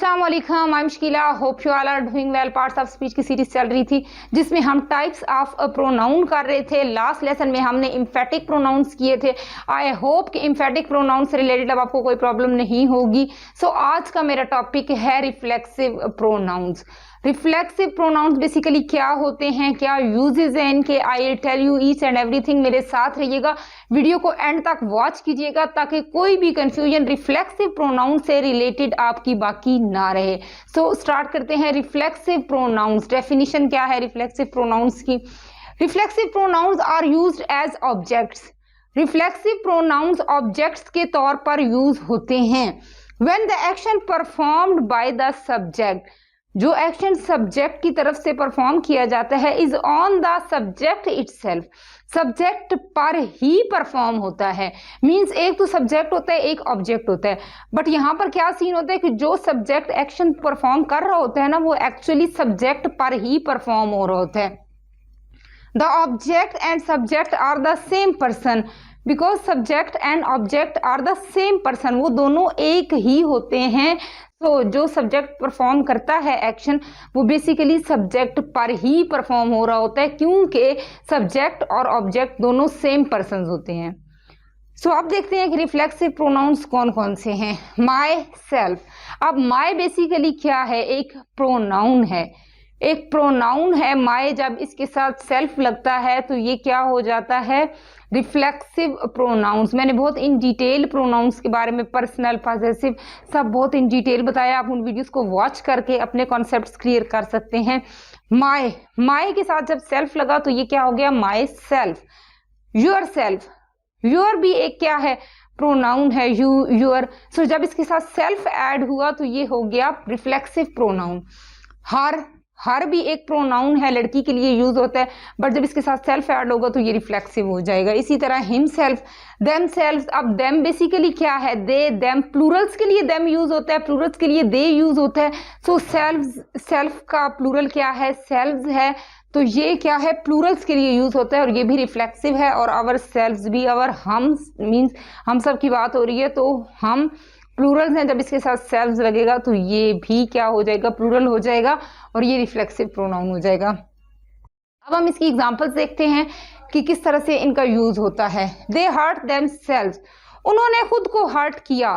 अस्सलाम वालेकुम, I am Shakeela, hope you all are doing well. Parts of speech की series चल रही थी जिसमें हम टाइप्स ऑफ प्रोनाउन कर रहे थे। लास्ट लेसन में हमने इम्फेटिक प्रोनाउंस किए थे। आई होप कि इम्फेटिक प्रोनाउन से रिलेटेड अब आपको कोई प्रॉब्लम नहीं होगी। सो आज का मेरा टॉपिक है reflexive pronouns. Reflexive pronouns basically क्या होते हैं, क्या यूजेज हैं इनके, I will tell you each and everything. मेरे साथ रहिएगा, वीडियो को एंड तक वॉच कीजिएगा ताकि कोई भी कंफ्यूजन रिफ्लेक्सिव प्रोनाउन से रिलेटेड आपकी बाकी ना रहे। सो स्टार्ट करते हैं। रिफ्लेक्सिव प्रोनाउंस, डेफिनेशन क्या है रिफ्लेक्सिव प्रोनाउंस की। Reflexive pronouns are used as objects. Reflexive pronouns objects के तौर पर यूज होते हैं when the action performed by the subject. जो एक्शन सब्जेक्ट की तरफ से परफॉर्म किया जाता है is on the subject itself, subject पर ही परफॉर्म होता है। मींस एक तो सब्जेक्ट होता है, एक ऑब्जेक्ट होता है। बट यहाँ पर क्या सीन होता है कि जो सब्जेक्ट एक्शन परफॉर्म कर रहा होता है ना, वो एक्चुअली सब्जेक्ट पर ही परफॉर्म हो रहा होता है। The object and subject are the same person, because subject and object are the same person, वो दोनों एक ही होते हैं। तो जो सब्जेक्ट परफॉर्म करता है एक्शन, वो बेसिकली सब्जेक्ट पर ही परफॉर्म हो रहा होता है, क्योंकि सब्जेक्ट और ऑब्जेक्ट दोनों सेम पर्सन होते हैं। सो अब देखते हैं कि रिफ्लेक्सिव प्रोनाउंस कौन कौन से हैं। My self. अब माई बेसिकली क्या है, एक प्रोनाउन है। एक प्रोनाउन है माई, जब इसके साथ सेल्फ लगता है तो ये क्या हो जाता है, रिफ्लेक्सिव प्रोनाउंस। मैंने बहुत इन डिटेल प्रोनाउंस के बारे में, पर्सनल, पॉसेसिव, सब बहुत इन डिटेल बताया। आप उन वीडियोस को वॉच करके अपने कॉन्सेप्ट्स क्लियर कर सकते हैं। माई, माई के साथ जब सेल्फ लगा तो ये क्या हो गया, my self. Your self, your भी एक क्या है, प्रोनाउन है, यू, योर। सो जब इसके साथ सेल्फ ऐड हुआ तो ये हो गया रिफ्लेक्सिव प्रोनाउन। हर, हर भी एक प्रोनाउन है, लड़की के लिए यूज होता है, बट जब इसके साथ सेल्फ ऐड होगा तो ये रिफ्लेक्सिव हो जाएगा। इसी तरह हिम सेल्फ, देम सेल्फ। अब देम बेसिकली क्या है, दे, देम। प्लूरल्स के लिए देम यूज होता है, प्लूरल्स के लिए दे यूज होता है। सो सेल्फ, सेल्फ का प्लूरल क्या है, सेल्व्स है, तो ये क्या है, प्लूरल्स के लिए यूज होता है और ये भी रिफ्लेक्सिव है। और अवर सेल्व्स भी, अवर हम मीन्स हम सब की बात हो रही है, तो हम प्लूरल्स हैं, जब इसके साथ सेल्व्स लगेगा तो ये भी क्या हो जाएगा, प्लूरल हो जाएगा और ये रिफ्लेक्सिव प्रोनाउन हो जाएगा। अब हम इसकी एग्जांपल्स देखते हैं कि किस तरह से इनका यूज होता है। दे हर्ट देमसेल्व्स, उन्होंने खुद को हर्ट किया।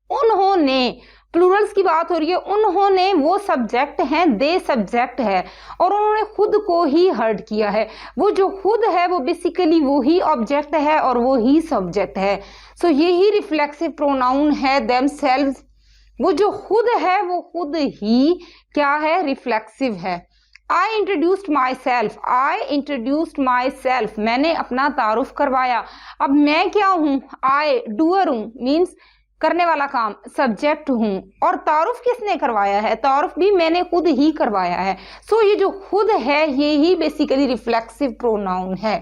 उन्होंने, प्लूरल्स की बात हो रही है, उन्होंने वो सब्जेक्ट हैं, दे सब्जेक्ट है, और उन्होंने खुद को ही हर्ट किया है। वो जो खुद है वो बेसिकली वो ही ऑब्जेक्ट है और वो ही सब्जेक्ट है। सो यही रिफ्लेक्सिव प्रोनाउन है देमसेल्व्स। वो जो खुद है वो खुद ही क्या है, रिफ्लेक्सिव है। I introduced myself, I introduced myself, मैंने अपना तारुफ करवाया। अब मैं क्या हूं, आई डूअर हूं, मीन्स करने वाला काम, सब्जेक्ट हूं। और तारुफ किसने करवाया है, तारुफ भी मैंने खुद ही करवाया है। सो ये जो खुद है ये ही बेसिकली रिफ्लेक्सिव प्रोनाउन है।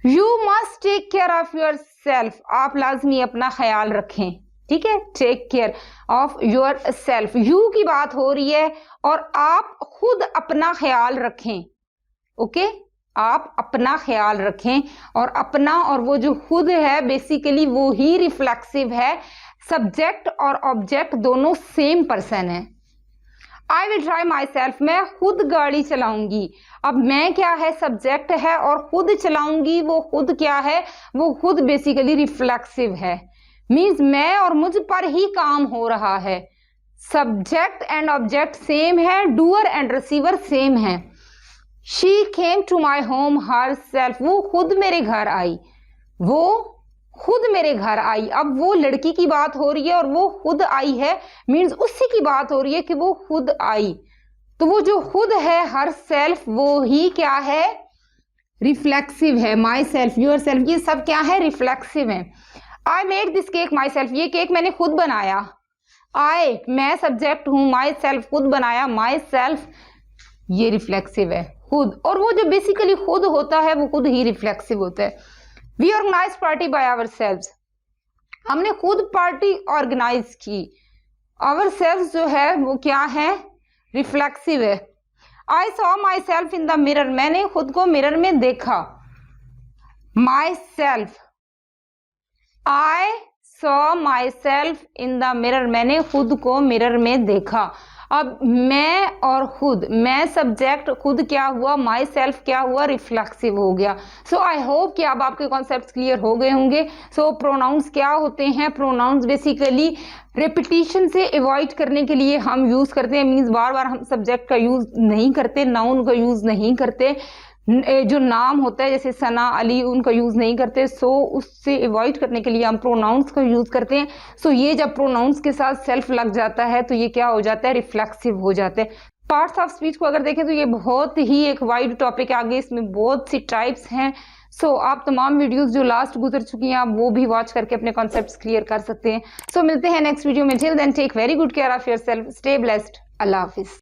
You must take care of yourself, आप लाजमी अपना ख्याल रखें, ठीक है। Take care of yourself, you की बात हो रही है और आप खुद अपना ख्याल रखें, ओके। आप अपना ख्याल रखें, और अपना और वो जो खुद है बेसिकली वो ही रिफ्लेक्सिव है। सब्जेक्ट और ऑब्जेक्ट दोनों सेम पर्सन है। I will try my self, मैं खुद गाड़ी चलाऊंगी। अब मैं क्या है, सब्जेक्ट है, और खुद चलाऊंगी, वो खुद क्या है, वो खुद बेसिकली रिफ्लेक्सिव है। मीन्स मैं और मुझ पर ही काम हो रहा है। सब्जेक्ट एंड ऑब्जेक्ट सेम है, डूअर एंड रिसीवर सेम है। She came to my home herself, वो खुद मेरे घर आई, वो खुद मेरे घर आई। अब वो लड़की की बात हो रही है और वो खुद आई है, मीन्स उसी की बात हो रही है कि वो खुद आई। तो वो जो खुद है, हर सेल्फ, वो ही क्या है, रिफ्लेक्सिव है। माई सेल्फ, योर सेल्फ, ये सब क्या है, रिफ्लेक्सिव है। I made this cake my self, ये केक मैंने खुद बनाया। आई, मैं सब्जेक्ट हूं, माई सेल्फ, खुद बनाया, माई सेल्फ, ये रिफ्लेक्सिव है, खुद। और वो जो बेसिकली खुद होता है वो खुद ही रिफ्लेक्सिव होता है। We organize party by ourselves, हमने खुद पार्टी ऑर्गेनाइज की। आवर सेल्व्स जो है वो क्या है, रिफ्लेक्सिव है। I saw myself in the mirror, मैंने खुद को मिरर में देखा। Myself, I saw myself in the mirror, मैंने खुद को मिरर में देखा। अब मैं और खुद, मैं सब्जेक्ट, खुद क्या हुआ, माई सेल्फ क्या हुआ, रिफ्लेक्सिव हो गया। सो आई होप कि अब आपके कॉन्सेप्ट्स क्लियर हो गए होंगे। सो प्रोनाउंस क्या होते हैं? प्रोनाउंस बेसिकली रिपीटिशन से अवॉइड करने के लिए हम यूज करते हैं, मीन्स बार बार हम सब्जेक्ट का यूज नहीं करते, नाउन का यूज नहीं करते, जो नाम होता है जैसे सना, अली, उनका यूज नहीं करते। सो उससे अवॉइड करने के लिए हम प्रोनाउंस का यूज करते हैं। सो ये जब प्रोनाउंस के साथ सेल्फ लग जाता है तो ये क्या हो जाता है? रिफ्लेक्सिव हो जाते हैं। पार्ट्स ऑफ स्पीच को अगर देखें तो ये बहुत ही एक वाइड टॉपिक है, आगे इसमें बहुत सी टाइप्स हैं। सो आप तमाम वीडियोस जो लास्ट गुजर चुकी हैं आप वो भी वॉच करके अपने कॉन्सेप्ट्स क्लियर कर सकते हैं। सो मिलते हैं नेक्स्ट वीडियो में। Till then take very good care of yourself, stay blessed, अल्लाह हाफिज।